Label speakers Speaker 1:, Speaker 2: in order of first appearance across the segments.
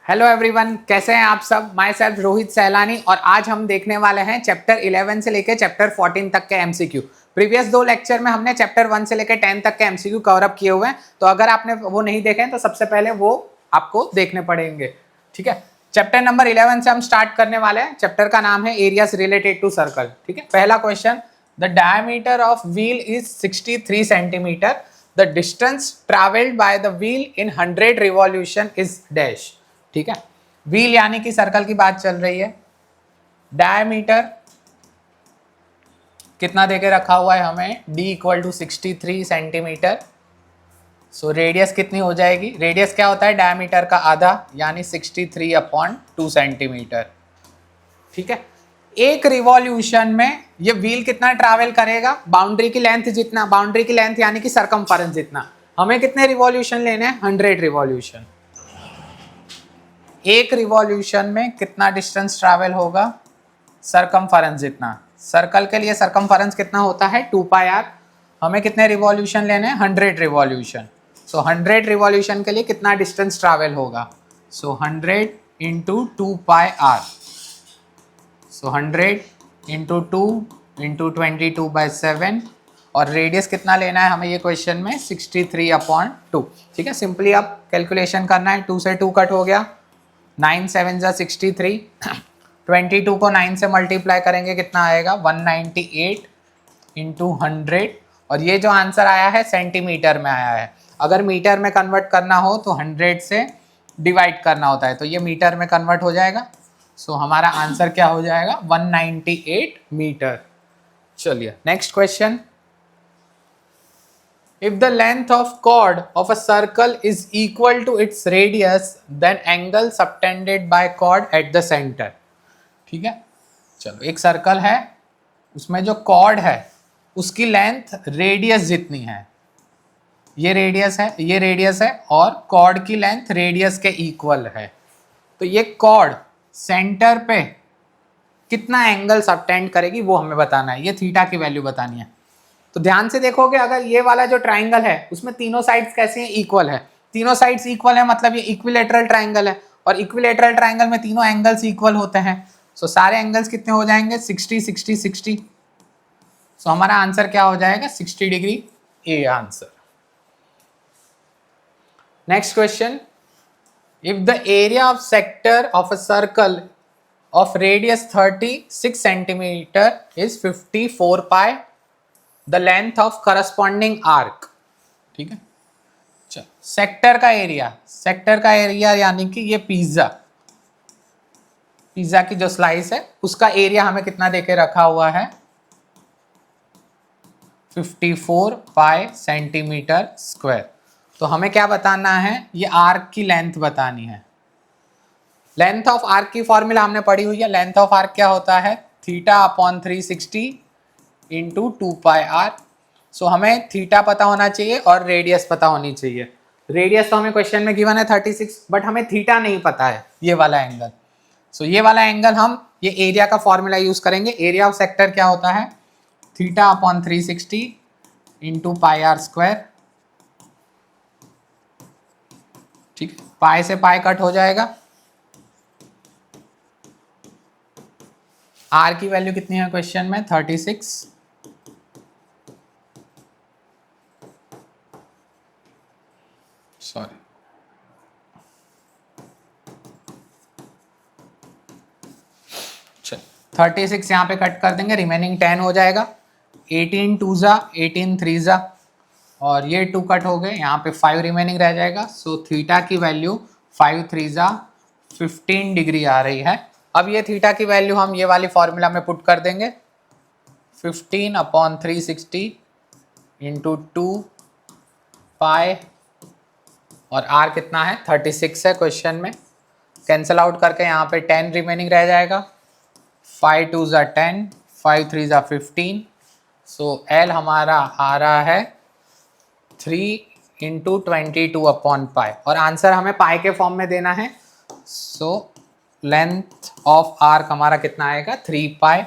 Speaker 1: Hello everyone, कैसे हैं आप सब। माय सेल्फ रोहित सैलानी और आज हम देखने वाले हैं चैप्टर 11 से लेकर चैप्टर 14 तक के एमसीक्यू। प्रीवियस दो लेक्चर में हमने चैप्टर 1 से लेकर 10 तक के एमसीक्यू कवर अप किए हुए हैं, तो अगर आपने वो नहीं देखे हैं तो सबसे पहले वो आपको देखने पड़ेंगे। ठीक है, चैप्टर नंबर 11 से हम स्टार्ट करने वाले हैं। चैप्टर का नाम है एरियाज रिलेटेड टू सर्कल। ठीक है, पहला question, the diameter of wheel is 63 centimetre, the distance travelled by the wheel in 100 revolution is dash. ठीक है, व्हील यानी कि सर्कल की बात चल रही है। डायमीटर कितना देके रखा हुआ है हमें, d equal to 63 centimetre. So radius कितनी हो जाएगी, रेडियस क्या होता है डायमीटर का आधा, यानी 63/2 सेंटीमीटर। ठीक है, एक रिवॉल्यूशन में ये व्हील कितना ट्रैवल करेगा, बाउंड्री की लेंथ जितना, बाउंड्री की लेंथ यानी कि सरकमफेरेंस जितना। हमें कितने रिवॉल्यूशन लेने हैं, 100 रिवॉल्यूशन। एक रिवॉल्यूशन में कितना डिस्टेंस ट्रैवल होगा, सरकमफेरेंस जितना। सर्कल के लिए सरकमफेरेंस कितना होता है, 2πr। हमें कितने रिवॉल्यूशन लेने हैं, 100 रिवॉल्यूशन। सो 100 रिवॉल्यूशन के लिए कितना डिस्टेंस ट्रैवल होगा, सो 100 इंटू 2πr। सो 100 इंटू 2 इंटू 22/7 और रेडियस कितना लेना है हमें ये क्वेश्चन में, 63/2। ठीक है, सिंपली आप कैलकुलेशन करना है, 2 से 2 कट हो गया, 9 7 जा 63, 22 को 9 से मल्टीप्लाई करेंगे कितना आएगा, 198 इंटू 100। और ये जो आंसर आया है सेंटीमीटर में आया है। अगर मीटर में कन्वर्ट करना हो तो 100 से डिवाइड करना होता है, तो ये मीटर में कन्वर्ट हो जाएगा। सो हमारा आंसर क्या हो जाएगा, 198 मीटर। चलिए next question, if the length of chord of a circle is equal to its radius, then angle subtended by chord at the center। ठीक है, चलो एक सर्कल है, उसमें जो कॉर्ड है उसकी लेंथ रेडियस जितनी है, ये रेडियस है, ये रेडियस है, और कॉर्ड की लेंथ रेडियस के इक्वल है। तो ये कॉर्ड सेंटर पे कितना एंगल सबटेंड करेगी वो हमें बताना है, ये थीटा की वैल्यू बतानी है। तो ध्यान से देखोगे, अगर ये वाला जो ट्राइंगल है उसमें तीनों साइड्स कैसे हैं, इक्वल है। तीनों साइड्स इक्वल है मतलब ये इक्विलेटरल ट्राइंगल है, और इक्विलेटरल ट्राइंगल में तीनों एंगल्स इक्वल होते हैं। सो सारे एंगल्स कितने हो जाएंगे, 60 60 60। सो हमारा आंसर क्या हो जाएगा, 60 degree, A answer. Next question, if the area of sector of a circle of radius 36 centimetre is 54π the length of corresponding arc. ठीक है, चलो सेक्टर का एरिया, सेक्टर का एरिया यानी कि ये पिज्जा, पिज्जा की जो स्लाइस है उसका एरिया हमें कितना देके रखा हुआ है, 54π सेंटीमीटर स्क्वायर। तो हमें क्या बताना है, ये आर्क की लेंथ बतानी है। लेंथ ऑफ आर्क की फॉर्मूला हमने पढ़ी हुई है। लेंथ ऑफ आर्क क्या होता है, θ/360 इंटू 2πr। सो हमें थीटा पता होना चाहिए और रेडियस पता होनी चाहिए। रेडियस तो हमें क्वेश्चन में गिवन है 36, बट हमें थीटा नहीं पता है, ये वाला एंगल। सो ये वाला एंगल हम ये एरिया का फॉर्मूला यूज करेंगे। एरिया ऑफ सेक्टर क्या होता है, θ/360 इंटू πr²। ठीक है, पाई से पाई कट हो जाएगा। आर की वैल्यू कितनी है क्वेश्चन में, 36। सॉरी, चल 36 यहाँ पे कट कर देंगे, रिमेनिंग 10 हो जाएगा। 18 2 जा 18 3 जा, और ये 2 कट हो गए, यहाँ पे 5 रिमेनिंग रह जाएगा। सो थीटा की वैल्यू 5 3 जा 15 डिग्री आ रही है। अब ये थीटा की वैल्यू हम ये वाली फॉर्मूला में पुट कर देंगे, 15/360 इंटू 2π, और r कितना है, 36 है क्वेश्चन में। कैंसल आउट करके यहाँ पे 10 रिमेनिंग रह जाएगा। 5 2 जा 10, 5 3 जा 15। सो L हमारा आ रहा है 3 इंटू 22/π, और आंसर हमें पाई के फॉर्म में देना है। सो लेंथ ऑफ आर्क हमारा कितना आएगा, 3π।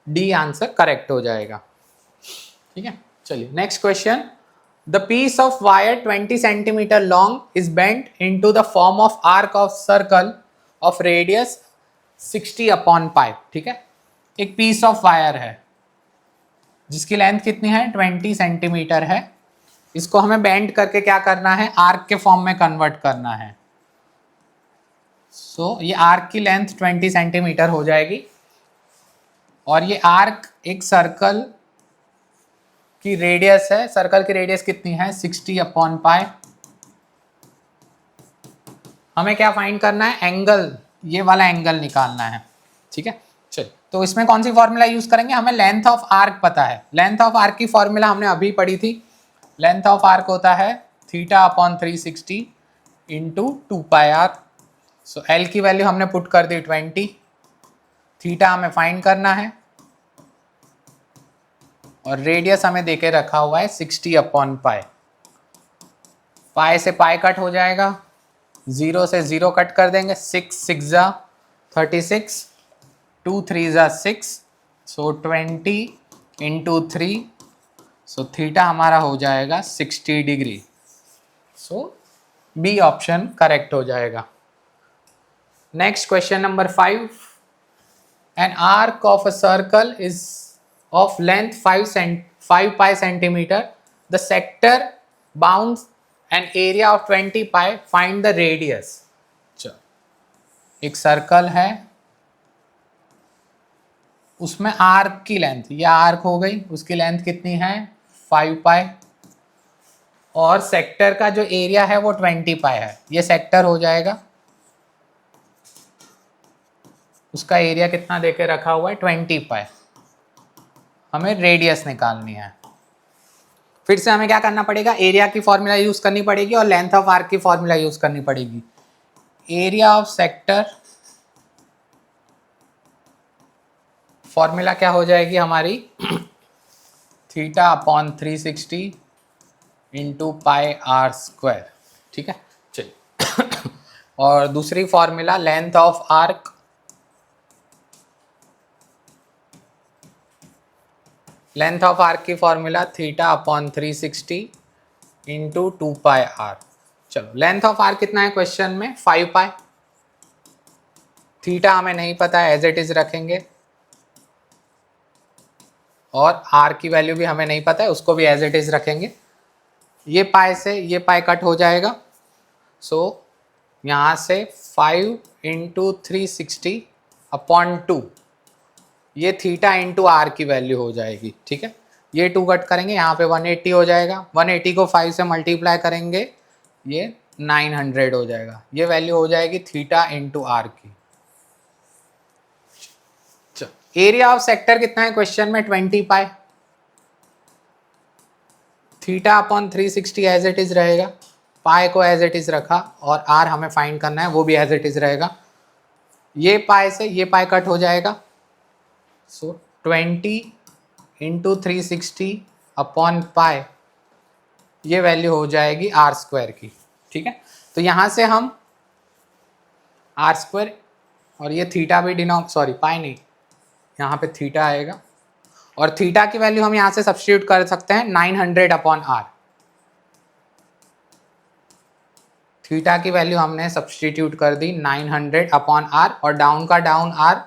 Speaker 1: डी आंसर करेक्ट हो जाएगा। ठीक है, चलिए next question, the piece of wire 20 centimetre long is bent into the form of arc of circle of radius 60 upon pi. ठीक है, एक पीस ऑफ वायर है जिसकी लेंथ कितनी है 20 सेंटीमीटर है। इसको हमें बेंड करके क्या करना है, आर्क के फॉर्म में कन्वर्ट करना है। सो ये आर्क की लेंथ 20 सेंटीमीटर हो जाएगी और ये आर्क एक सर्कल की रेडियस है। सर्कल की रेडियस कितनी है 60 अपॉन पाई। हमें क्या फाइंड करना है, एंगल, ये वाला एंगल निकालना है। ठीक है, चल तो इसमें कौन सी फॉर्मूला यूज करेंगे, हमें लेंथ ऑफ आर्क पता है। लेंथ ऑफ आर्क की फॉर्मूला हमने अभी पढ़ी थी। लेंथ ऑफ आर्क होता है theta upon 360 into 2 pi R. So L की वैल्यू हमने पुट कर दी 20, थीटा हमें फाइंड करना है और रेडियस हमें देके रखा हुआ है 60 अपॉन पाई। पाई से पाई कट हो जाएगा, 0 से 0 कट कर देंगे, 6 6 जा 36, 2 3 जा 6, सो 20 इंटू 3, सो थीटा हमारा हो जाएगा 60 डिग्री। सो बी ऑप्शन करेक्ट हो जाएगा। Next question number 5, an arc of a circle is of length 5 pi centimeter, the sector bounds an area of 20 pi, find the radius। चलो, एक सर्कल है उसमें arc की लेंथ, ये आर्क हो गई, उसकी लेंथ कितनी है 5 पाई और सेक्टर का जो एरिया है वो 20 पाई है। ये सेक्टर हो जाएगा, उसका एरिया कितना देके रखा हुआ है 20 पाई। हमें रेडियस निकालनी है। फिर से हमें क्या करना पड़ेगा, एरिया की फॉर्मूला यूज करनी पड़ेगी और लेंथ ऑफ आर्क की फॉर्मूला यूज करनी पड़ेगी। एरिया ऑफ सेक्टर फॉर्मूला क्या हो जाएगी हमारी theta upon 360 into pi r square. ठीक है, चलिए और दूसरी formula length of arc length of arc की formula theta upon 360 into 2 pi r. चलो लेंथ ऑफ आर्क कितना है क्वेश्चन में 5 पाई, थीटा हमें नहीं पता है, एज इट इज रखेंगे और आर की वैल्यू भी हमें नहीं पता है, उसको भी एज इट इज रखेंगे। ये पाई से ये पाई कट हो जाएगा, सो यहाँ से 5 इंटू 360 अपॉन 2, ये थीटा इंटू आर की वैल्यू हो जाएगी। ठीक है, ये 2 कट करेंगे, यहाँ पे 180 हो जाएगा, 180 को 5 से मल्टीप्लाई करेंगे, ये 900 हो जाएगा। ये वैल्यू हो जाएगी थीटा इंटू आर की। एरिया ऑफ सेक्टर कितना है क्वेश्चन में 20 pi, theta upon 360 as it is रहेगा, पाई को एज इट इज रखा और आर हमें फाइंड करना है, वो भी एज इट इज रहेगा। ये पाई से ये पाई कट हो जाएगा, सो 20 इंटू 360 अपॉन पाई, ये वैल्यू हो जाएगी आर स्क्वायर की। ठीक है, तो यहाँ से हम आर स्क्वायर और ये थीटा भी सॉरी पाई नहीं, यहाँ पे थीटा आएगा और थीटा की वैल्यू हम यहाँ से सब्स्टिट्यूट कर सकते हैं 900 अपॉन आर। थीटा की वैल्यू हमने सब्स्टिट्यूट कर दी 900 अपॉन आर और डाउन का डाउन आर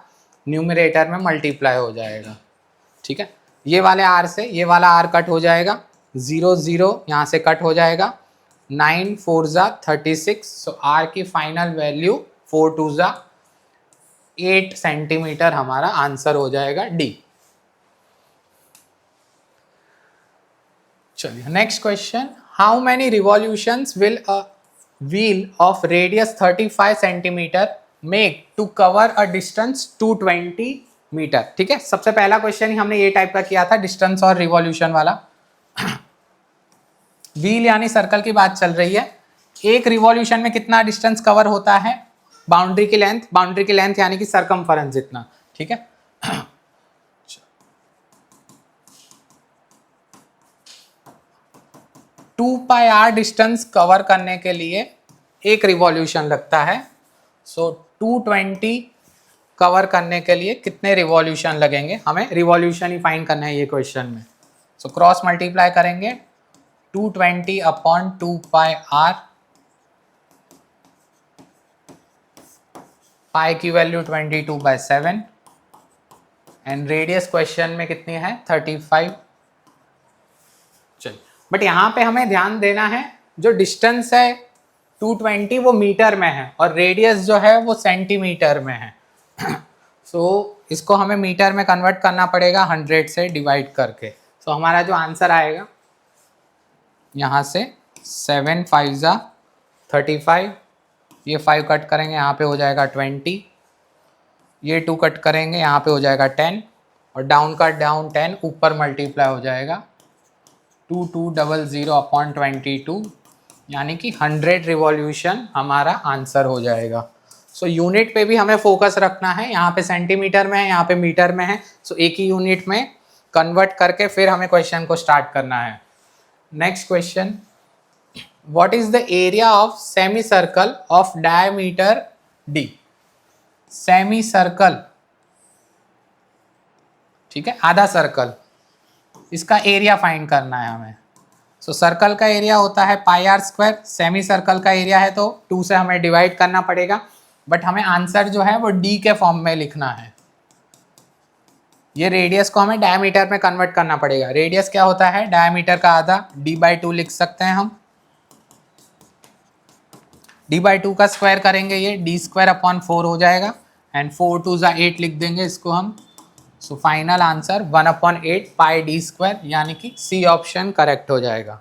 Speaker 1: न्यूमरेटर में मल्टीप्लाई हो जाएगा। ठीक है, ये वाले आर से ये वाला आर कट हो जाएगा, 0 0 यहाँ से कट हो जाएगा, 9 4 जा 36, सो आर की फाइनल वैल्यू 4 2 जा 8 सेंटीमीटर हमारा आंसर हो जाएगा डी। चलिए next question, how many revolutions will a wheel of radius 35 centimetre make to cover a distance 220 metre. ठीक है, सबसे पहला क्वेश्चन ही हमने ये टाइप का किया था, डिस्टेंस और रिवॉल्यूशन वाला। व्हील यानी सर्कल की बात चल रही है, एक रिवॉल्यूशन में कितना डिस्टेंस कवर होता है, बाउंड्री की लेंथ यानी कि सरकमफेरेंस जितना। ठीक है, 2 पाई आर डिस्टेंस कवर करने के लिए एक रिवॉल्यूशन लगता है, सो 220 कवर करने के लिए कितने रिवॉल्यूशन लगेंगे, हमें रिवॉल्यूशन ही फाइंड करना है ये क्वेश्चन में। सो क्रॉस मल्टीप्लाई करेंगे, 220 अपॉन 2πr, पाई की वैल्यू 22/7 एंड रेडियस क्वेश्चन में कितनी है 35। चलिए, बट यहाँ पे हमें ध्यान देना है जो डिस्टेंस है 220 वो मीटर में है और रेडियस जो है वो सेंटीमीटर में है। सो इसको हमें मीटर में कन्वर्ट करना पड़ेगा 100 से डिवाइड करके। सो हमारा जो आंसर आएगा यहाँ से 7 5 जा 35, ये 5 कट करेंगे यहाँ पे हो जाएगा 20, ये 2 कट करेंगे यहाँ पे हो जाएगा 10 और डाउन का डाउन 10 ऊपर मल्टीप्लाई हो जाएगा 2200 अपॉन 22, यानी कि 100 रिवॉल्यूशन हमारा आंसर हो जाएगा। सो यूनिट पे भी हमें फोकस रखना है, यहाँ पे सेंटीमीटर में है, यहाँ पे मीटर में है। सो एक ही यूनिट में कन्वर्ट करके फिर हमें क्वेश्चन को स्टार्ट करना है। Next question, what is the area of semi circle of diameter d? Semi circle, ठीक है, आधा सर्कल, इसका एरिया फाइंड करना है हमें। सो सर्कल का एरिया होता है πr², सेमी सर्कल का एरिया है तो 2 से हमें डिवाइड करना पड़ेगा, बट हमें आंसर जो है वो d के फॉर्म में लिखना है। ये रेडियस को हमें डायमीटर में कन्वर्ट करना पड़ेगा। रेडियस क्या होता है, डायमीटर का आधा, d/2 लिख सकते हैं हम। d/2 का स्क्वायर करेंगे ये d² अपॉन 4 हो जाएगा एंड 4 2 जा 8 लिख देंगे इसको हम। सो फाइनल आंसर 1/8 पाई d², यानी कि सी ऑप्शन करेक्ट हो जाएगा।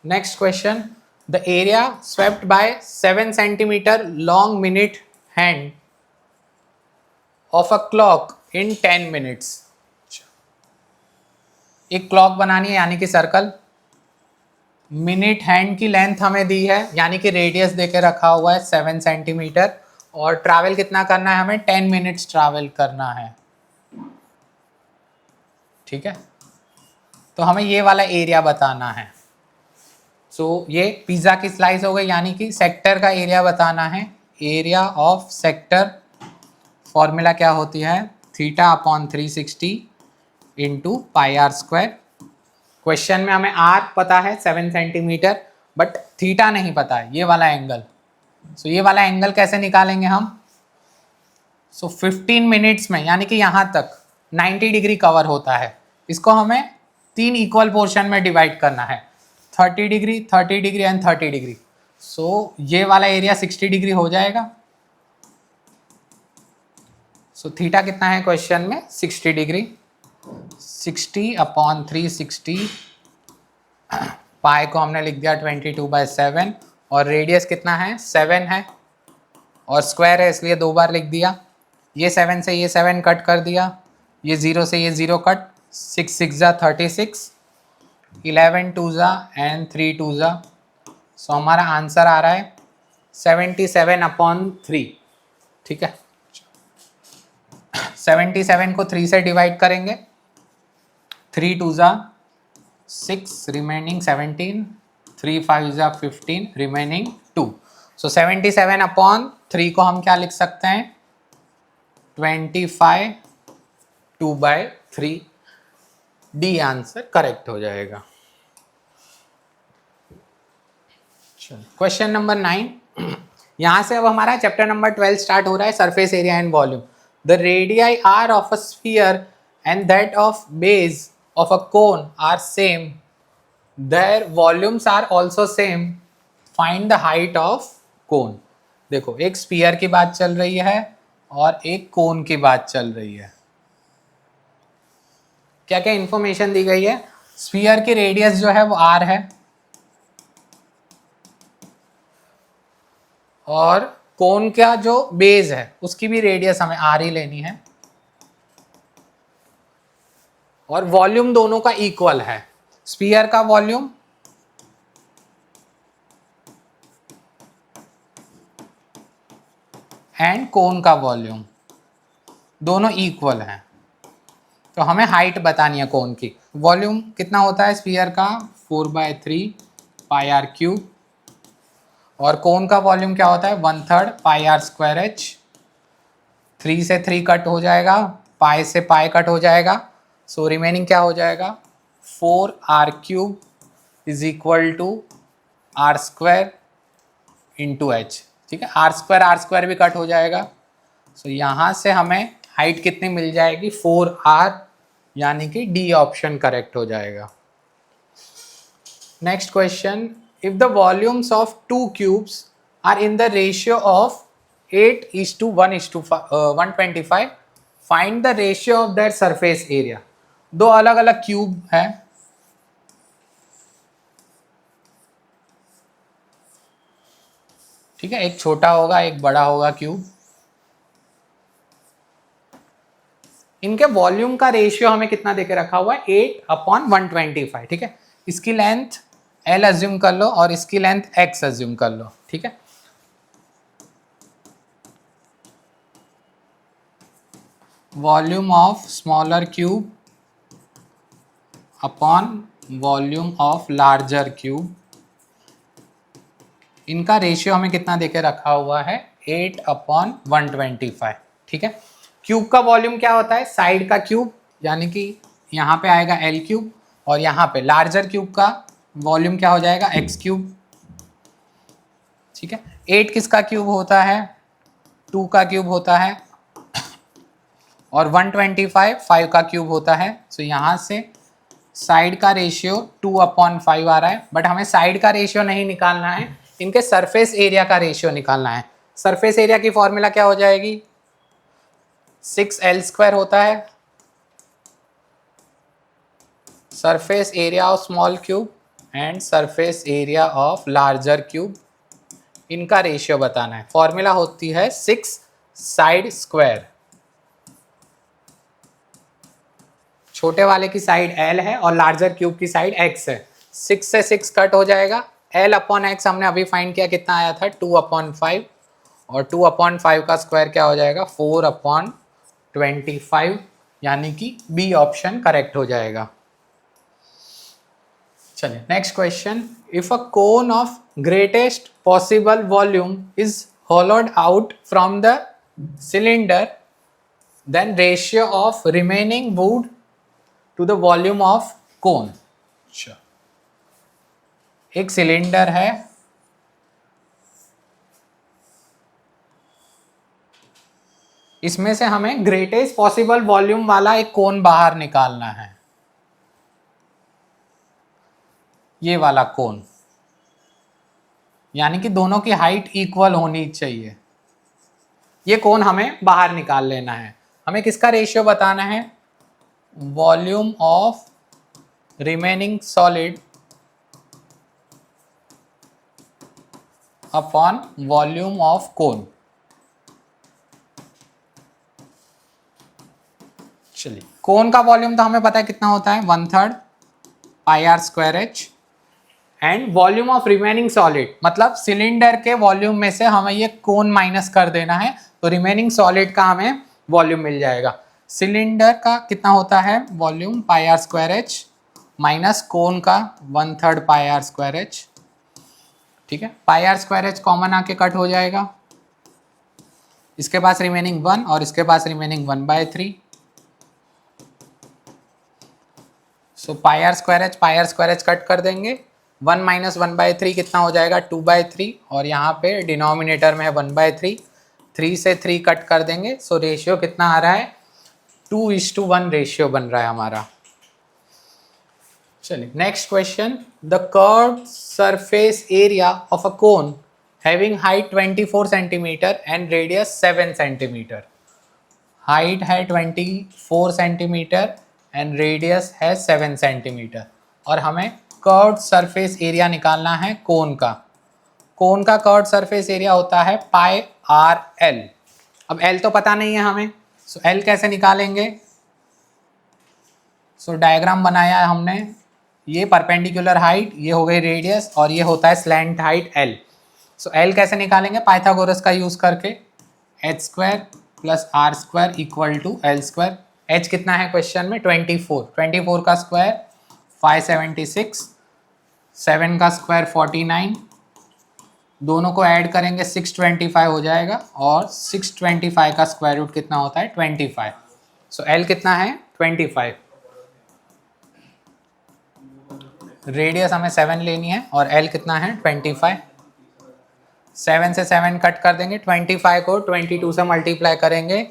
Speaker 1: Next question, the area swept by 7 centimetre long minute hand of a clock in 10 minutes. एक क्लॉक बनानी है यानी कि सर्कल, मिनट हैंड की लेंथ हमें दी है यानी कि रेडियस देके रखा हुआ है 7 सेंटीमीटर और ट्रैवल कितना करना है हमें 10 मिनट्स ट्रैवल करना है, ठीक है। तो हमें ये वाला एरिया बताना है। सो ये पिज़्ज़ा की स्लाइस हो गई, यानी कि सेक्टर का एरिया बताना है। एरिया ऑफ सेक्टर फॉर्मूला क्या होती है, θ/360 इंटू πr²। क्वेश्चन में हमें r पता है 7 सेंटीमीटर, बट थीटा नहीं पता है, ये वाला एंगल। सो ये वाला एंगल कैसे निकालेंगे हम। सो 15 मिनट्स में, यानी कि यहाँ तक 90 डिग्री कवर होता है, इसको हमें 3 इक्वल पोर्शन में डिवाइड करना है, 30 डिग्री 30 डिग्री एंड 30 डिग्री। सो ये वाला एरिया 60 डिग्री हो जाएगा। सो थीटा कितना है क्वेश्चन में 60 डिग्री, 60/360, पाई को हमने लिख दिया 22/7 और रेडियस कितना है 7 है और स्क्वायर है इसलिए 2 बार लिख दिया। ये 7 से ये 7 कट कर दिया, ये 0 से ये 0 कट, 6 6 जा 36, 11 2 जा एंड 3 2 जा। सो हमारा आंसर आ रहा है 77/3, ठीक है। 77 को 3 से डिवाइड करेंगे, 3 2 जा 6 रिमेनिंग 17, 3 5 जा 15 रिमेनिंग 2। सो 77/3 को हम क्या लिख सकते हैं 25 2/3, डी आंसर करेक्ट हो जाएगा। क्वेश्चन नंबर 9, यहाँ से अब हमारा चैप्टर नंबर 12 स्टार्ट हो रहा है, surface area and volume. The radii r of a sphere and that of base of a cone are same. Their volumes are also same. Find the height of cone. देखो एक sphere की बात चल रही है और एक कोन की बात चल रही है। क्या क्या इंफॉर्मेशन दी गई है, स्फीयर की रेडियस जो है वो r है और कोन का जो बेस है उसकी भी रेडियस हमें r ही लेनी है और वॉल्यूम दोनों का इक्वल है। स्फीयर का वॉल्यूम एंड कोन का वॉल्यूम दोनों इक्वल हैं, तो हमें हाइट बतानी है कोन की। वॉल्यूम कितना होता है स्फीयर का 4/3 πr³ और कोन का वॉल्यूम क्या होता है 1/3 πr²h। 3 से 3 कट हो जाएगा, पाई से पाई कट हो जाएगा, सो रिमेनिंग क्या हो जाएगा 4r³ is equal to r² into H. ठीक है, r² भी कट हो जाएगा। सो यहाँ से हमें हाइट कितनी मिल जाएगी 4r, यानी कि डी ऑप्शन करेक्ट हो जाएगा। Next question, if the volumes of 2 cubes are in the ratio of 8:1:125, find the ratio of that surface area. दो अलग अलग क्यूब है, ठीक है, एक छोटा होगा एक बड़ा होगा क्यूब। इनके वॉल्यूम का रेशियो हमें कितना देके रखा हुआ है 8/125। ठीक है, इसकी लेंथ L अज्यूम कर लो और इसकी लेंथ X अज्यूम कर लो। ठीक है, volume of smaller cube upon volume of larger cube, इनका रेशियो हमें कितना देके रखा हुआ है 8/125। ठीक है, क्यूब का वॉल्यूम क्या होता है साइड का क्यूब, यानी कि यहाँ पे आएगा L3, और यहाँ पे लार्जर क्यूब का वॉल्यूम क्या हो जाएगा X3। ठीक है, 8 किसका क्यूब होता है 2 का क्यूब होता है, और 125 5 का क्यूब होता है। सो यहाँ से साइड का रेशियो 2/5 आ रहा है, बट हमें साइड का रेशियो नहीं निकालना है, इनके सरफेस एरिया का रेशियो निकालना है। सरफेस एरिया की फॉर्मूला क्या हो जाएगी 6L² होता है surface area of small cube and surface area of larger cube, इनका रेशियो बताना है। फॉर्मूला होती है 6 साइड स्क्वायर। छोटे वाले की साइड L है और लार्जर क्यूब की साइड X है। 6 से 6 कट हो जाएगा, L/X हमने अभी फाइंड किया कितना आया था 2/5, और 2/5 का स्क्वायर क्या हो जाएगा 4/25, यानी कि बी ऑप्शन करेक्ट हो जाएगा। चलिए next question, if a cone of greatest possible volume is hollowed out from the cylinder, then ratio of remaining wood to the volume of cone. एक सिलेंडर है, इसमें से हमें ग्रेटेस्ट पॉसिबल वॉल्यूम वाला एक कोन बाहर निकालना है, ये वाला कोन, यानी कि दोनों की हाइट इक्वल होनी चाहिए। ये कोन हमें बाहर निकाल लेना है। हमें किसका रेशियो बताना है volume of remaining solid upon volume of कोन। चलिए, कोन का वॉल्यूम तो हमें पता है कितना होता है 1/3 πr²h, and volume of remaining solid मतलब सिलेंडर के वॉल्यूम में से हमें ये कोन माइनस कर देना है, तो रिमेनिंग सॉलिड का हमें वॉल्यूम मिल जाएगा। सिलेंडर का कितना होता है वॉल्यूम πr² माइनस कोन का 1/3 πr²h। ठीक है, πr² कॉमन आके कट हो जाएगा, इसके पास रिमेनिंग 1 और इसके पास रिमेनिंग 1/3। सो πr² कट कर देंगे, 1 - 1/3 कितना हो जाएगा 2/3, और यहाँ पे डिनोमिनेटर में है 1/3, 3 से 3 कट कर देंगे। सो रेशियो कितना आ रहा है 2:1 रेशियो बन रहा है हमारा। चलिए next question, the curved surface area of a cone having height 24 centimetre and radius 7 centimetre. Height है 24 सेंटीमीटर एंड रेडियस है 7 सेंटीमीटर, और हमें कर्व्ड सरफेस एरिया निकालना है कोन का। कोन का कर्व्ड सरफेस एरिया होता है πRL। अब L तो पता नहीं है हमें, सो L कैसे निकालेंगे। सो डायग्राम बनाया है हमने, ये परपेंडिकुलर हाइट, ये हो गई रेडियस, और ये होता है स्लैंट हाइट L। सो L कैसे निकालेंगे पाइथागोरस का यूज करके, h² + r² = L²। h कितना है क्वेश्चन में 24, 24 का स्क्वायर 576, 7 का स्क्वायर 49, दोनों को ऐड करेंगे 625 हो जाएगा, और 625 का स्क्वायर रूट कितना होता है 25। सो L कितना है 25। रेडियस हमें 7 लेनी है और एल कितना है 25। 7 से 7 कट कर देंगे, 25 को 22 से मल्टीप्लाई करेंगे,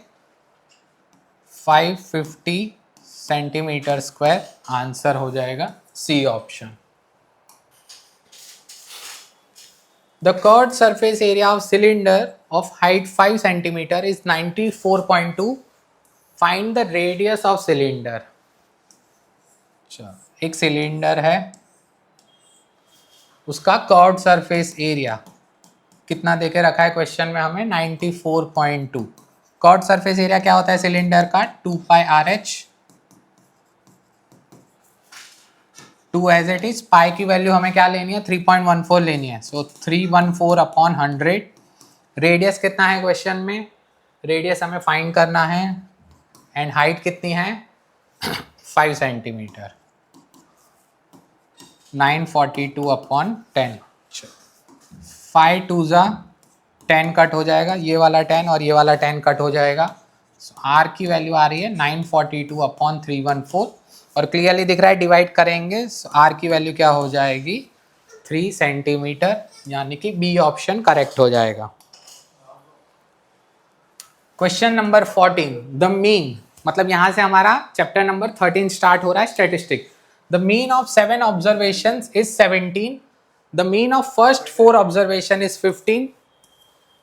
Speaker 1: 550 सेंटीमीटर स्क्वायर। आंसर हो जाएगा C option. The curved surface area of cylinder of height 5 centimeter is 94.2. Find the radius of cylinder. एक सिलेंडर है, उसका कर्व्ड सरफेस एरिया कितना देके रखा है क्वेश्चन में हमें 94.2। कर्व्ड सरफेस एरिया क्या होता है सिलेंडर का 2 pi r h. 2 as it is, pi की वैल्यू हमें क्या लेनी है 3.14 लेनी है, सो 314 अपॉन 100। रेडियस कितना है क्वेश्चन में, रेडियस हमें फाइंड करना है एंड हाइट कितनी है 5 सेंटीमीटर, 942 अपॉन 10। 5 2 जा 10 कट हो जाएगा, ये वाला 10 और ये वाला 10 कट हो जाएगा। आर की वैल्यू आ रही है 942 अपॉन 314 और क्लियरली दिख रहा है डिवाइड करेंगे, आर की वैल्यू क्या हो जाएगी 3 सेंटीमीटर, यानी कि बी ऑप्शन करेक्ट हो जाएगा। क्वेश्चन नंबर 14, द मीन, मतलब यहां से हमारा चैप्टर नंबर 13 स्टार्ट हो रहा है statistic. The mean of 7 observations is 17, the mean of first 4 observation is 15,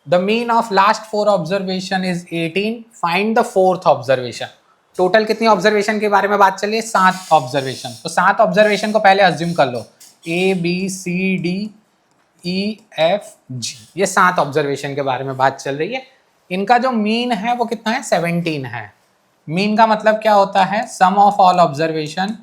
Speaker 1: the mean of last 4 observation is 18, find the fourth observation. Total कितनी ऑब्जर्वेशन के बारे में बात चल रही है 7 ऑब्जर्वेशन। तो 7 ऑब्जर्वेशन को पहले अज्यूम कर लो, A B C D E F G, ये 7 ऑब्जर्वेशन के बारे में बात चल रही है। इनका जो मीन है वो कितना है 17 है। मीन का मतलब क्या होता है sum of all observation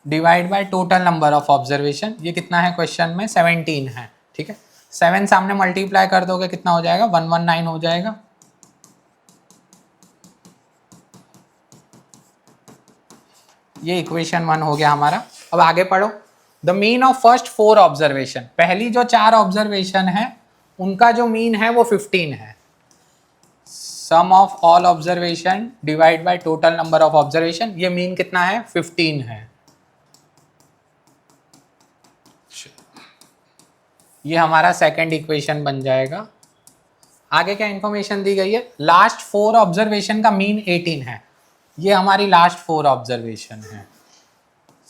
Speaker 1: divide by total number of observation. ये कितना है क्वेश्चन में 17 है, ठीक है। 7 सामने मल्टीप्लाई कर दोगे कितना हो जाएगा 119 हो जाएगा। ये इक्वेशन 1 हो गया हमारा। अब आगे पढ़ो, the mean of first 4 observation, पहली जो 4 ऑब्जर्वेशन है उनका जो मीन है वो 15 है। Sum of all observation divide by total number of observation, ये मीन कितना है 15 है। ये हमारा सेकंड इक्वेशन बन जाएगा। आगे क्या इंफॉर्मेशन दी गई है, लास्ट 4 ऑब्जर्वेशन का मीन 18 है, ये हमारी लास्ट 4 ऑब्जर्वेशन है।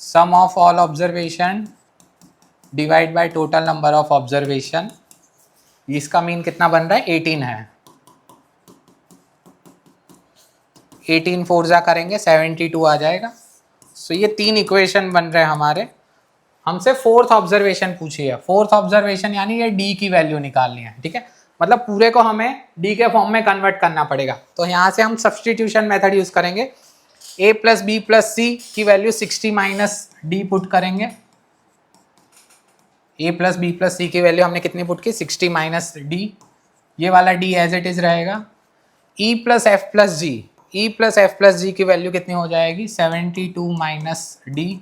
Speaker 1: Sum of all observation divide by total number of observation, इसका मीन कितना बन रहा है 18 है। 18 4 जा करेंगे 72 आ जाएगा। सो ये 3 इक्वेशन बन रहे हैं हमारे। हमसे फोर्थ ऑब्जर्वेशन पूछी है, फोर्थ ऑब्जर्वेशन यानी ये डी की वैल्यू निकालनी है, ठीक है। मतलब पूरे को हमें डी के फॉर्म में कन्वर्ट करना पड़ेगा। तो यहाँ से हम सब्सटीट्यूशन मेथड यूज करेंगे। a प्लस बी प्लस सी की वैल्यू 60 माइनस डी पुट करेंगे। a प्लस बी प्लस सी की वैल्यू हमने कितनी पुट की 60 माइनस डी, ये वाला d एज इट इज रहेगा। e प्लस एफ प्लस जी, e प्लस एफ प्लस जी की वैल्यू कितनी हो जाएगी 72 minus D.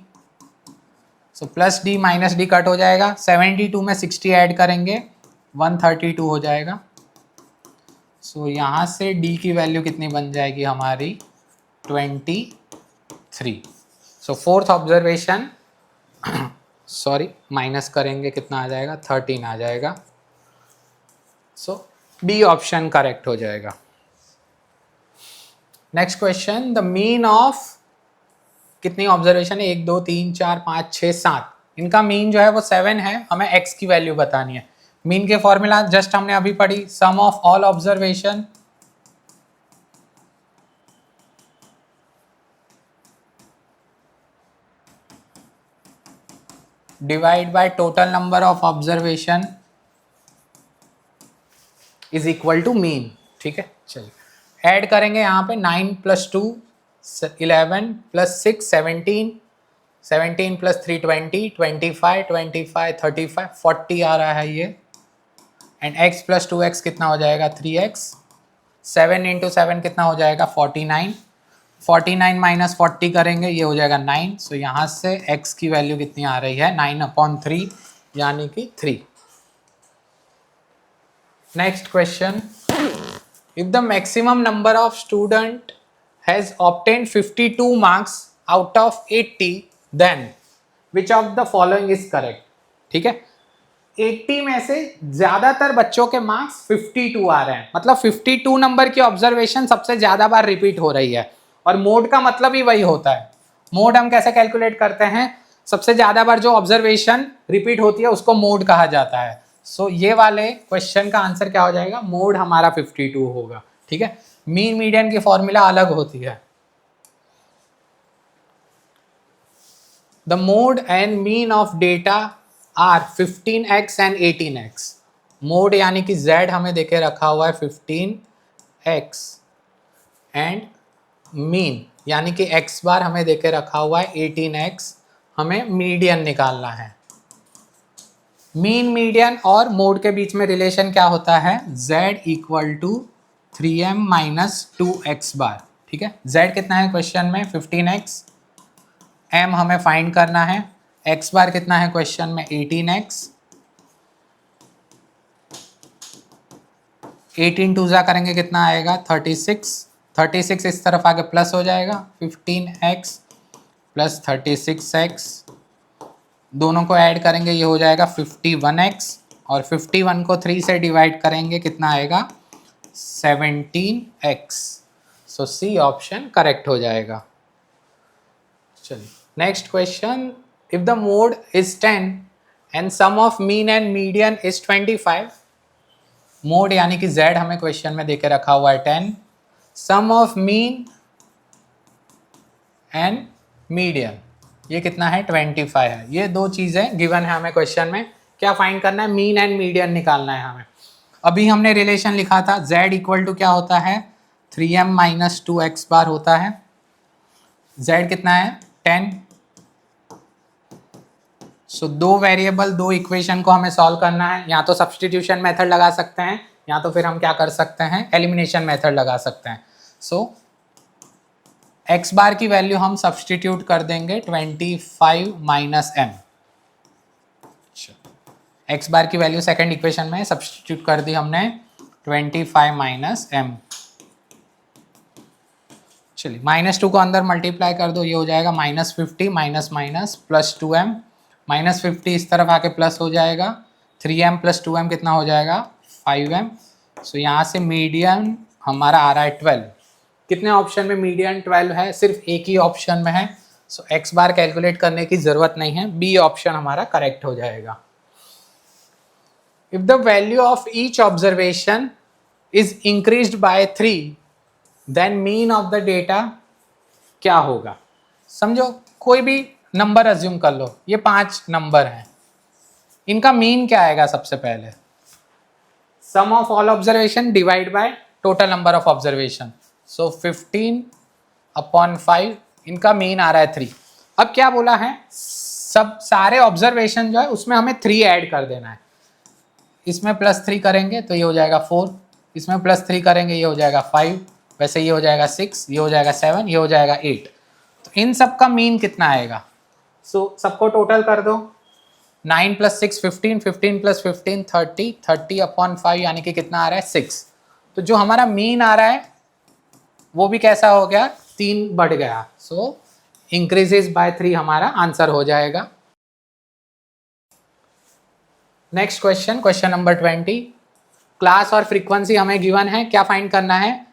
Speaker 1: So plus D minus D cut हो जाएगा, 72 में 60 ऐड करेंगे 132 हो जाएगा। सो यहाँ से डी की वैल्यू कितनी बन जाएगी हमारी 23। सो फोर्थ ऑब्जर्वेशन सॉरी माइनस करेंगे कितना आ जाएगा 13 आ जाएगा। सो बी ऑप्शन करेक्ट हो जाएगा। Next question, the mean of कितनी ऑब्जर्वेशन है 1 2 3 4 5 6 7, इनका मीन जो है वो 7 है। हमें x की वैल्यू बतानी है। मीन के फॉर्मूला जस्ट हमने अभी पढ़ी, sum of all observation divide by total number of observation is equal to mean, ठीक है। चलिए ऐड करेंगे यहाँ पे 9 प्लस 2 11 प्लस 6 17, 17 प्लस 3 20, 25 25 35 40 आ रहा है ये। एंड x प्लस 2x कितना हो जाएगा 3x, 7 इंटू 7 कितना हो जाएगा 49, 49 माइनस 40 करेंगे ये हो जाएगा 9। सो यहाँ से x की वैल्यू कितनी आ रही है 9/3 यानी कि 3। Next question, if the maximum number of student has obtained 52 marks out of 80, then which of the following is correct. ठीक है, 80 में से ज्यादातर बच्चों के मार्क्स 52 आ रहे हैं, मतलब 52 नंबर की ऑब्जर्वेशन सबसे ज्यादा बार रिपीट हो रही है। और मोड का मतलब ही वही होता है। मोड हम कैसे कैलकुलेट करते हैं, सबसे ज्यादा बार जो ऑब्जर्वेशन रिपीट होती है उसको मोड कहा जाता है। सो ये वाले क्वेश्चन का आंसर क्या हो जाएगा, मोड हमारा 52 होगा। ठीक है, मीन मीडियन की फॉर्मूला अलग होती है। The mode and mean of data are 15x and 18x। Mode यानी कि z हमें देके रखा हुआ है 15x एंड मीन यानी कि x बार हमें देके रखा हुआ है 18x। हमें मीडियन निकालना है। मीन मीडियन और मोड के बीच में रिलेशन क्या होता है, z equal to 3m minus 2x bar. ठीक है, z कितना है क्वेश्चन में 15x, m हमें फाइंड करना है, x बार कितना है क्वेश्चन में 18x। 18 टू जा करेंगे कितना आएगा 36, 36 इस तरफ आगे प्लस हो जाएगा 15x प्लस 36x, दोनों को ऐड करेंगे ये हो जाएगा 51x, और 51 को 3 से डिवाइड करेंगे कितना आएगा 17x। सो सी ऑप्शन करेक्ट हो जाएगा। चलिए next question, if the mode is 10 and sum of mean and median is 25। Mode यानी कि z हमें क्वेश्चन में देके रखा हुआ है 10, सम ऑफ मीन एंड मीडियन ये कितना है 25 है। ये दो चीज़ें गिवन है हमें क्वेश्चन में, क्या फाइंड करना है, मीन एंड मीडियन निकालना है हमें। अभी हमने रिलेशन लिखा था z इक्वल टू क्या होता है 3m माइनस 2x बार होता है। z कितना है 10। सो दो वेरिएबल दो इक्वेशन को हमें सॉल्व करना है, या तो सब्सटीट्यूशन मेथड लगा सकते हैं या तो फिर हम क्या कर सकते हैं एलिमिनेशन मेथड लगा सकते हैं। सो x बार की वैल्यू हम सब्सटीट्यूट कर देंगे 25 माइनस m। x बार की वैल्यू सेकंड इक्वेशन में सब्सटीट्यूट कर दी हमने 25 माइनस m। चलिए -2 को अंदर मल्टीप्लाई कर दो, ये हो जाएगा -50 माइनस माइनस प्लस 2m, -50 इस तरफ आके प्लस हो जाएगा 3m प्लस 2m कितना हो जाएगा 5m। सो यहाँ से मीडियन हमारा आ रहा है 12। कितने ऑप्शन में मीडियन 12 है, सिर्फ एक ही ऑप्शन में है। सो x बार कैलकुलेट करने की जरूरत नहीं है, बी ऑप्शन हमारा करेक्ट हो जाएगा। If the value of each observation is increased by 3 then mean of the data क्या होगा। समझो कोई भी नंबर अज्यूम कर लो, ये 5 नंबर हैं, इनका मीन क्या आएगा सबसे पहले, sum of all observation divide by total number of observation. So 15/5 इनका मीन आ रहा है 3। अब क्या बोला है, सब सारे ऑब्जर्वेशन जो है उसमें हमें 3 ऐड कर देना है। इसमें +3 करेंगे तो ये हो जाएगा 4, इसमें +3 करेंगे ये हो जाएगा 5, वैसे ये हो जाएगा 6, ये हो जाएगा 7, ये हो जाएगा 8। तो इन सब का मीन कितना आएगा। सो सबको टोटल कर दो, 9 + 6 15, 15 + 15 30, 30/5 यानी कि कितना आ रहा है 6। तो जो हमारा मीन आ रहा है वो भी कैसा हो गया 3 बढ़ गया। सो इंक्रीजेस बाय 3 हमारा आंसर हो जाएगा। Next question, question number 20, class और फ्रीक्वेंसी हमें गिवन है, क्या फाइंड करना है,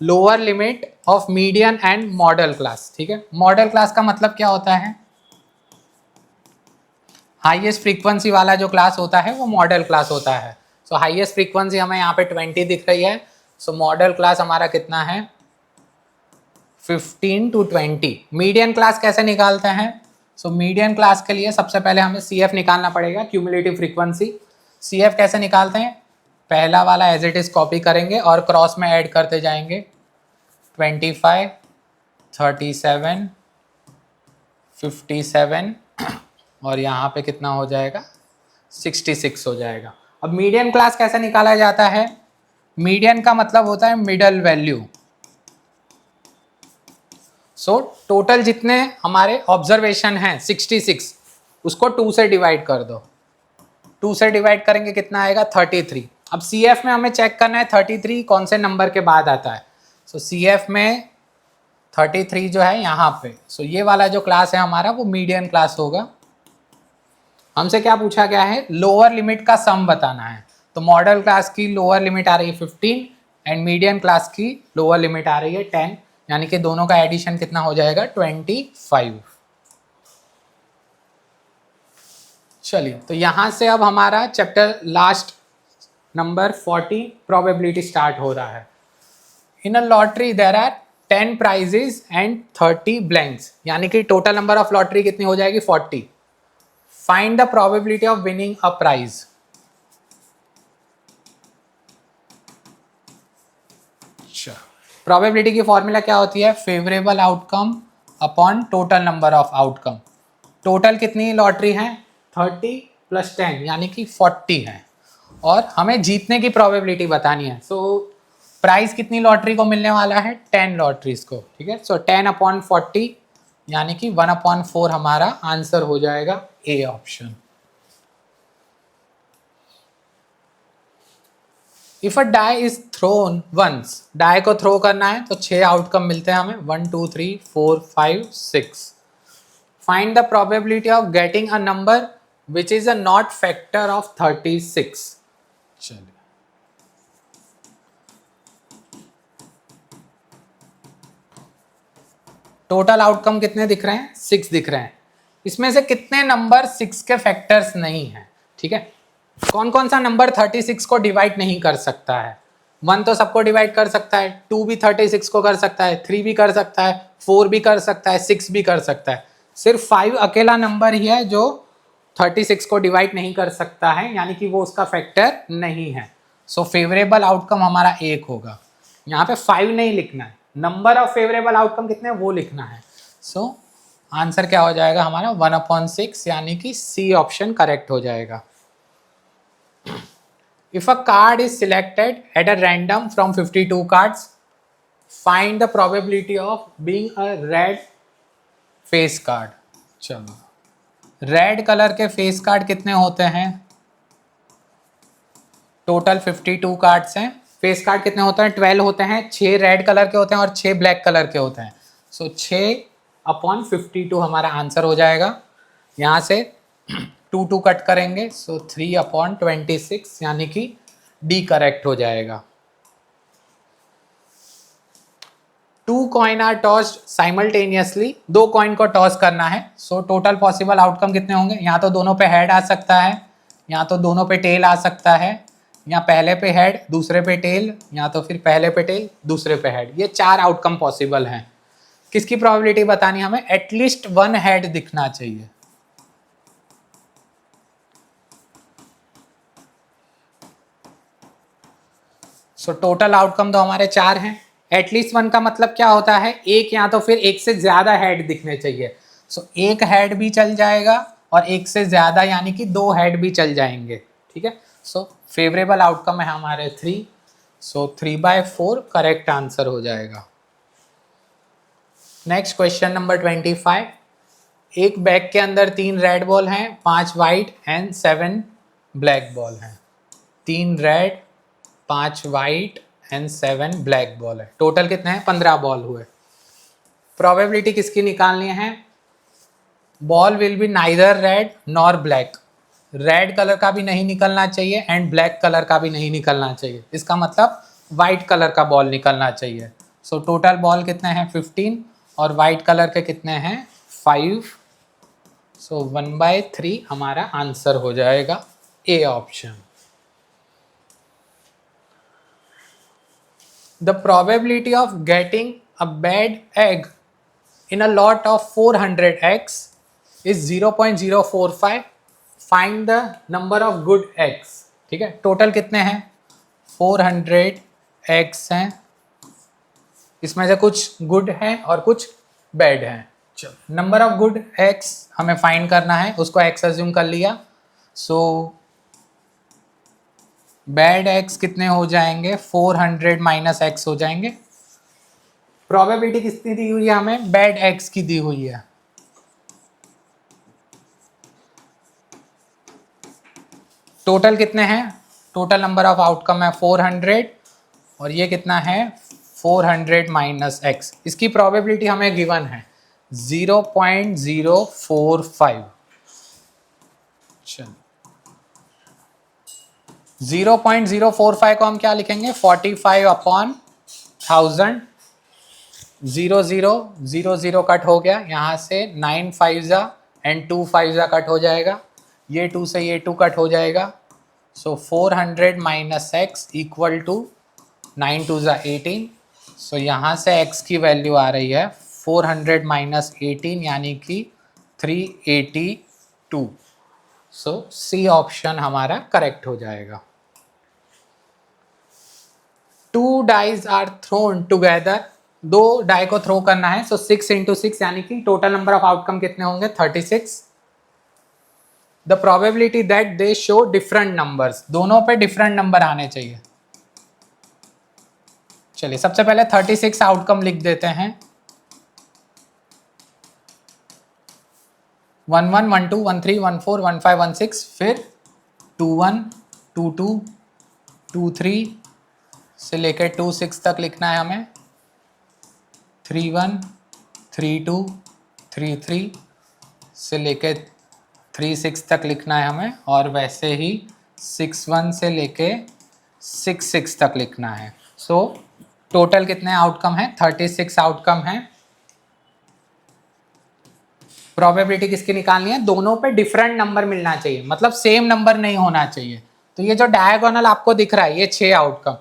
Speaker 1: lower limit of median and model class. ठीक है, मॉडल क्लास का मतलब क्या होता है, हाईएस्ट फ्रीक्वेंसी वाला जो क्लास होता है वो मॉडल क्लास होता है। सो हाईएस्ट फ्रीक्वेंसी हमें यहाँ पे 20 दिख रही है। सो मॉडल क्लास हमारा कितना है 15 to 20। मीडियन क्लास कैसे निकालते हैं, सो मीडियन क्लास के लिए सबसे पहले हमें CF निकालना पड़ेगा, क्यूमुलेटिव फ्रीक्वेंसी। CF कैसे निकालते हैं, पहला वाला एज इट इज कॉपी करेंगे और क्रॉस में ऐड करते जाएंगे 25, 37, 57 और यहाँ पे कितना हो जाएगा 66 हो जाएगा। अब मीडियन क्लास कैसे निकाला जाता है, मीडियन का मतलब होता है मिडल वैल्यू। सो टोटल जितने हमारे ऑब्जर्वेशन हैं 66, उसको 2 से डिवाइड कर दो, 2 से डिवाइड करेंगे कितना आएगा 33। अब CF में हमें चेक करना है 33 कौन से नंबर के बाद आता है। सो CF में 33 जो है यहाँ पे। सो ये वाला जो क्लास है हमारा वो मीडियन क्लास होगा। हमसे क्या पूछा गया है, लोअर लिमिट का सम बताना है। तो मॉडल क्लास की लोअर लिमिट आ रही है 15 एंड मीडियन क्लास की लोअर लिमिट आ रही है 10, यानी कि दोनों का एडिशन कितना हो जाएगा 25। चलिए, तो यहां से अब हमारा chapter last number 40 probability start हो रहा है। In a lottery there are 10 prizes and 30 blanks, यानी कि टोटल नंबर ऑफ लॉटरी कितनी हो जाएगी 40। Find the probability of winning a prize. Probability की फॉर्मूला क्या होती है, favourable outcome upon total number of outcome. Total कितनी लॉटरी है 30 + 10 यानी कि 40 है, और हमें जीतने की प्रोबेबिलिटी बतानी है। सो प्राइस कितनी लॉटरी को मिलने वाला है 10 लॉटरीज को, ठीक है। सो 10/40 यानी कि 1/4 हमारा आंसर हो जाएगा A option. If a die is thrown once, die को थ्रो करना है तो 6 आउटकम मिलते हैं हमें, 1 2 3 4 5 6। Find the probability of getting a number which is a not factor of 36। चलिए, टोटल आउटकम कितने दिख रहे हैं 6 दिख रहे हैं। इसमें से कितने नंबर 6 के फैक्टर्स नहीं है, ठीक है। कौन कौन सा नंबर 36 को डिवाइड नहीं कर सकता है। 1 तो सबको डिवाइड कर सकता है, 2 भी 36 को कर सकता है, 3 भी कर सकता है, 4 भी कर सकता है, 6 भी कर सकता है। सिर्फ 5 अकेला नंबर ही है जो 36 को डिवाइड नहीं कर सकता है, यानी कि वो उसका फैक्टर नहीं है। सो फेवरेबल आउटकम हमारा 1 होगा। यहाँ पे 5 नहीं लिखना है, नंबर ऑफ फेवरेबल आउटकम कितने वो लिखना है। सो आंसर क्या हो जाएगा हमारा 1/6, यानी कि सी ऑप्शन करेक्ट हो जाएगा। If a card is selected at a random from 52 cards, find the probability of being a red face card। चलो, रेड कलर के फेस कार्ड कितने होते हैं, टोटल 52 कार्ड्स हैं। फेस कार्ड कितने होते हैं 12 होते हैं, 6 रेड कलर के होते हैं और 6 ब्लैक कलर के होते हैं। सो 6/52 हमारा आंसर हो जाएगा। यहाँ से 2 2 कट करेंगे, सो 3/26 यानी कि डी करेक्ट हो जाएगा। 2 coin are tossed simultaneously, 2 coin को टॉस करना है। सो टोटल पॉसिबल आउटकम कितने होंगे, यहाँ तो दोनों पे हेड आ सकता है, यहाँ तो दोनों पे टेल आ सकता है, या पहले पे हेड दूसरे पे टेल, या तो फिर पहले पे टेल दूसरे पे हेड। ये 4 आउटकम पॉसिबल हैं। किसकी प्रोबेबिलिटी बतानी हमें, एटलीस्ट 1 हेड दिखना चाहिए। सो टोटल आउटकम तो हमारे 4 हैं। एटलीस्ट 1 का मतलब क्या होता है, एक या तो फिर एक से ज्यादा हेड दिखने चाहिए। सो एक हेड भी चल जाएगा और एक से ज्यादा यानी कि 2 हेड भी चल जाएंगे, ठीक है। सो फेवरेबल आउटकम है हमारे 3। सो 3/4 करेक्ट आंसर हो जाएगा। Next question number 25। एक बैग के अंदर 3 रेड बॉल हैं, 5 वाइट एंड 7 ब्लैक बॉल हैं। 3 red, 5 white and 7 black ball है। टोटल कितने हैं 15 बॉल हुए। प्रोबेबिलिटी किसकी निकालनी है, ball will be neither red nor black. Red colour का भी नहीं निकलना चाहिए एंड ब्लैक कलर का भी नहीं निकलना चाहिए। इसका मतलब वाइट कलर का बॉल निकलना चाहिए। सो टोटल बॉल कितने हैं 15 और वाइट कलर के कितने हैं 5। सो 1/3 हमारा आंसर हो जाएगा A option. The probability of getting a bad egg in a lot of 400 eggs is 0.045. Find the number of good eggs। ठीक है, टोटल कितने हैं 400 eggs हैं, इसमें से कुछ गुड हैं और कुछ बैड हैं। चलो, नंबर ऑफ गुड एग्स हमें फाइंड करना है, उसको एक्स अज्यूम कर लिया। सो बैड एक्स कितने हो जाएंगे 400 - x हो जाएंगे। प्रोबेबिलिटी कितनी दी हुई है हमें, बैड एक्स की दी हुई है। टोटल कितने हैं, टोटल नंबर ऑफ आउटकम है 400 और ये कितना है 400 माइनस एक्स, इसकी प्रोबेबिलिटी हमें गिवन है 0.045। चलो 0.045 को हम क्या लिखेंगे 45/1000। 0 कट हो गया, यहाँ से 9 5 एंड 2 5 कट हो जाएगा, ये 2 से ये 2 कट हो जाएगा। सो 400 माइनस एक्स इक्वल टू 9 2 18। सो यहाँ से x की वैल्यू आ रही है 400 माइनस 18 यानी कि 382। सो सी ऑप्शन हमारा करेक्ट हो जाएगा। 2 dice are thrown together, 2 die को थ्रो करना है। सो 6 इंटू 6 यानी कि टोटल नंबर ऑफ आउटकम कितने होंगे 36। The probability that they show different numbers, दोनों पे डिफरेंट नंबर आने चाहिए। चलिए सबसे पहले 36 आउटकम लिख देते हैं। 11 12 13 14 15 16, फिर 21 22 23 से लेकर 26 तक लिखना है हमें। 31 32 33 से लेकर 36 तक लिखना है हमें, और वैसे ही 61 से लेके 66 तक लिखना है। सो टोटल कितने आउटकम है 36 आउटकम है। प्रोबेबिलिटी किसकी निकालनी है, दोनों पे डिफरेंट नंबर मिलना चाहिए, मतलब सेम नंबर नहीं होना चाहिए। तो ये जो डायगोनल आपको दिख रहा है ये 6 आउटकम,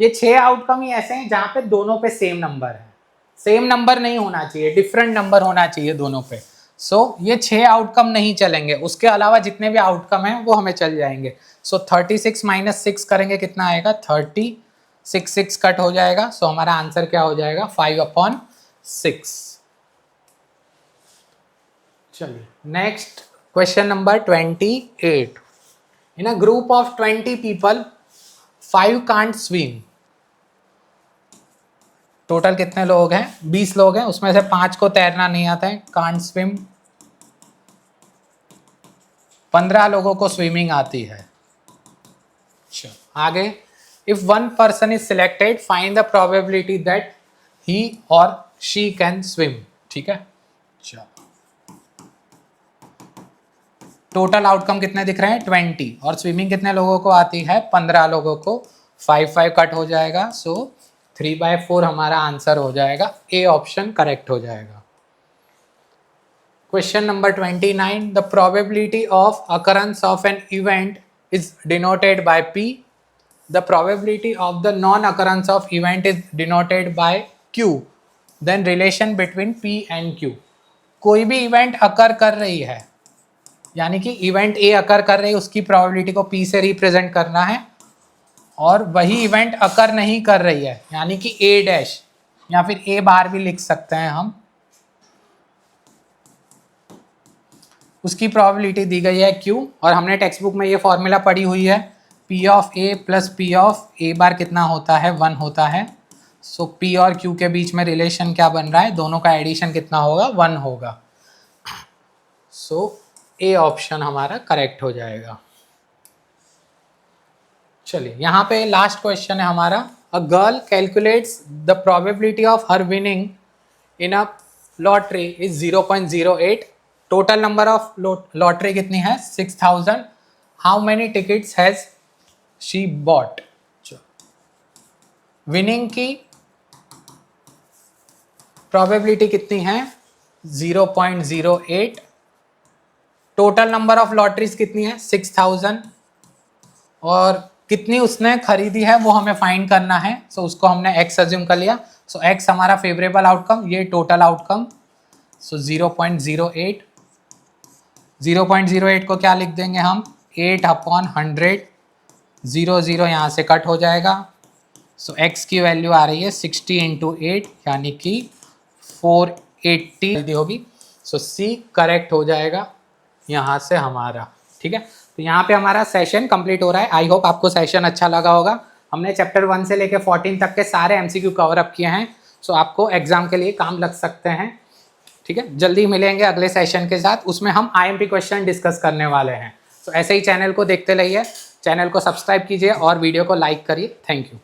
Speaker 1: ये 6 आउटकम ही ऐसे हैं जहां पे दोनों पे सेम नंबर है। सेम नंबर नहीं होना चाहिए, डिफरेंट नंबर होना चाहिए दोनों पे। सो ये 6 आउटकम नहीं चलेंगे, उसके अलावा जितने भी आउटकम हैं वो हमें चल जाएंगे। सो 36 माइनस 6 करेंगे कितना आएगा 30, 6 कट हो जाएगा। सो हमारा आंसर क्या हो जाएगा 5/6। चलिए next question number 28। In a group of 20 people 5 can't swim. Total कितने लोग हैं 20 लोग हैं, उसमें से 5 को तैरना नहीं आता है, कांट स्विम। 15 लोगों को स्विमिंग आती है। अच्छा आगे, if one person is selected find the probability that he और शी कैन स्विम। ठीक है, चलो टोटल आउटकम कितने दिख रहे हैं 20, और स्विमिंग कितने लोगों को आती है 15 लोगों को। 5 5 कट हो जाएगा। सो 3/4 हमारा आंसर हो जाएगा, ए ऑप्शन करेक्ट हो जाएगा। Question number 29, the probability of occurrence of an event is denoted by P, the probability of the non occurrence of event is denoted by Q, then relation between P and Q। कोई भी event occur कर रही है, यानी कि event A अकर कर रही है, उसकी प्रोबेबिलिटी को P से रिप्रेजेंट करना है, और वही इवेंट अकर नहीं कर रही है यानी कि A डैश, या फिर A बार भी लिख सकते हैं हम, उसकी प्रोबेबिलिटी दी गई है Q। और हमने टेक्स्ट बुक में ये फॉर्मूला पढ़ी हुई है, P of A plus P of A बार कितना होता है 1 होता है। सो P और Q के बीच में रिलेशन क्या बन रहा है, दोनों का एडिशन कितना होगा 1 होगा। सो ए ऑप्शन हमारा करेक्ट हो जाएगा। चलिए यहाँ पे लास्ट क्वेश्चन है हमारा, a girl calculates the probability of her winning in a lottery is 0.08। Total number of lottery कितनी है 6000। How many tickets has she bought. Winning की प्रोबेबिलिटी कितनी है 0.08। टोटल नंबर ऑफ लॉटरीज कितनी है 6000, और कितनी उसने खरीदी है वो हमें फाइंड करना है। सो उसको हमने x अज्यूम कर लिया। सो x हमारा फेवरेबल आउटकम, ये टोटल आउटकम। सो 0.08, 0.08 को क्या लिख देंगे हम 8/100। 0 यहाँ से कट हो जाएगा। सो x की वैल्यू आ रही है 60 × 8 यानी कि 480 होगी। सो C करेक्ट हो जाएगा यहाँ से हमारा। ठीक है, तो यहाँ पे हमारा सेशन कंप्लीट हो रहा है। आई होप आपको सेशन अच्छा लगा होगा। हमने चैप्टर 1 से लेकर 14 तक के सारे MCQ कवर अप किए हैं। सो आपको एग्जाम के लिए काम लग सकते हैं। ठीक है, जल्दी मिलेंगे अगले सेशन के साथ, उसमें हम IMP क्वेश्चन डिस्कस करने वाले हैं। तो ऐसे ही चैनल को देखते रहिए, चैनल को सब्सक्राइब कीजिए और वीडियो को लाइक करिए। Thank you.